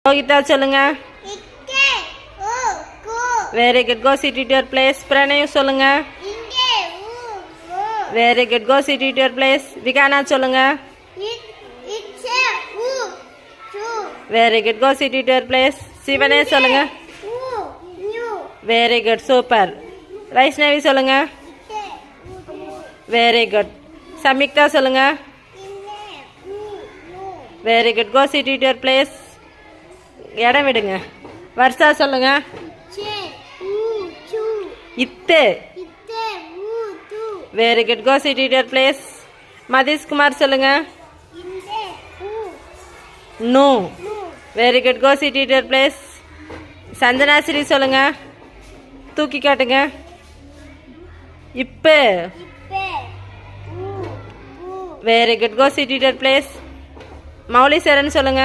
ரோஹிதா சொல்லுங்க. Very good. Go sit it your place. Pranayam சொல்லுங்க. Very good. Go sit it your place. Vikana சொல்லுங்க. Very good. Go sit it your place. சிவனே சொல்லுங்க. Very good. Super. Vaishnavi சொல்லுங்க. Very good. Samiktha சொல்லுங்க. Very good. Go sit it your place. இடம் விடுங்க. வர்ஷா சொல்லுங்க. இத்து. Very good. Go sit it your place. Mathishkumar சொல்லுங்க. நூ. Very good. Go sit it your place. Santhanasri சொல்லுங்க. தூக்கி காட்டுங்க. இப்போ. Very good. Go sit it your place. Mouleeswaran சொல்லுங்க.